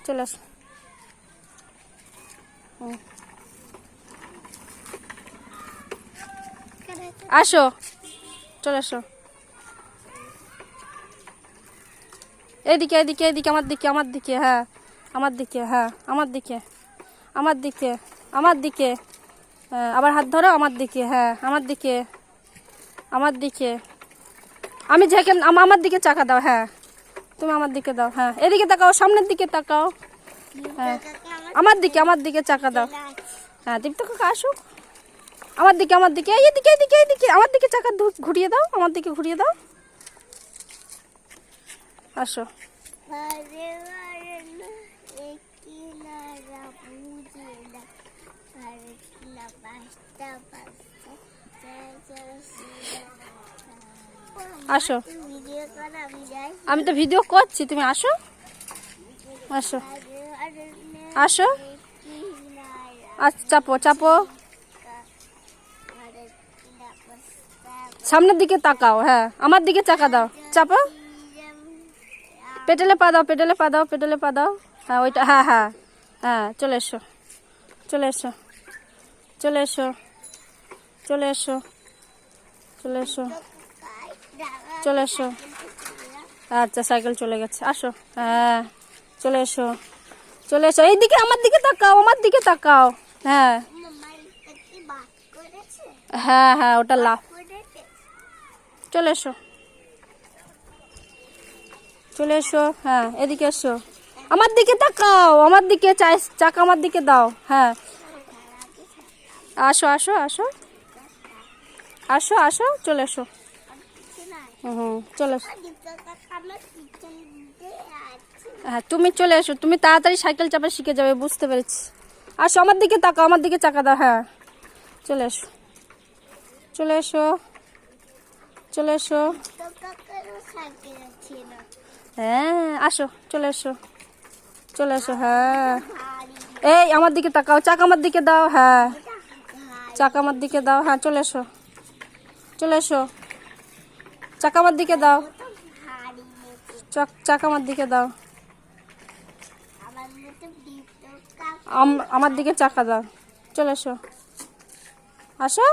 চলে আসো। আসো, চলে আসো। এদিকে এদিকে এদিকে, আমার দিকে, আমার দিকে, হ্যাঁ আমার দিকে, হ্যাঁ আমার দিকে, আমার দিকে, আমার দিকে, হ্যাঁ আবার হাত ধরো, আমার দিকে, হ্যাঁ আমার দিকে, আমার দিকে। আমি যেখানে আমার দিকে চাকা দাও, হ্যাঁ তুমি আমার দিকে দাও, হ্যাঁ এদিকে তাকাও, সামনের দিকে তাকাও, হ্যাঁ আমার দিকে চাকা দাও, হ্যাঁ দীপ্ত কাকা আসো আমার দিকে, আমার দিকে, এইদিকে এইদিকে এইদিকে, আমার দিকে চাকা ঘুরিয়ে দাও, আমার দিকে ঘুরিয়ে দাও, আসো। আসো, আমি তো ভিডিও করছি, তুমি আসো, আসো, আসো, আচ্ছা চাপো চাপো, সামনের দিকে তাকাও, হ্যাঁ আমার দিকে চাকা দাও, চাপো, পেটেলে পা দাও, পেটেলে পা দাও, পেটেলে পা দাও, হ্যাঁ ওইটা, হ্যাঁ হ্যাঁ হ্যাঁ চলে এসো, চলে এসো, চলে এসো, চলে এসো, চলে এসো, চলে এসো, আচ্ছা সাইকেল চলে গেছে, আসো, হ্যাঁ চলে এসো, চলে এসো, এইদিকে আমার দিকে তাকাও, আমার দিকে তাকাও, হ্যাঁ হ্যাঁ হ্যাঁ ওটা লাফ, চলে এসো, চলে এসো, হ্যাঁ এদিকে এসো, আমার দিকে তাকাও, আমার দিকে, চাকা আমার দিকে দাও, হ্যাঁ আসো আসো আসো, আসো আসো, চলে এসো, চলে এসো, হ্যাঁ তুমি চলে এসো, তুমি তাড়াতাড়ি সাইকেল চাপা শিখে যাবে, বুঝতে পেরেছি। আসো আমার দিকে তাকাও, আমার দিকে চাকা দাও, হ্যাঁ চলে এসো, চলে এসো, চলে এসো, হ্যাঁ আসো, চলে এসো, চলে এসো, হ্যাঁ এই আমার দিকে তাকাও, চাকা আমার দিকে দাও, হ্যাঁ চাকা আমার দিকে দাও, হ্যাঁ চলে এসো, চলে এসো, চাকা আমার দিকে দাও, চাকা আমার দিকে দাও, আমার দিকে চাকা দাও, চলে এসো, আসো।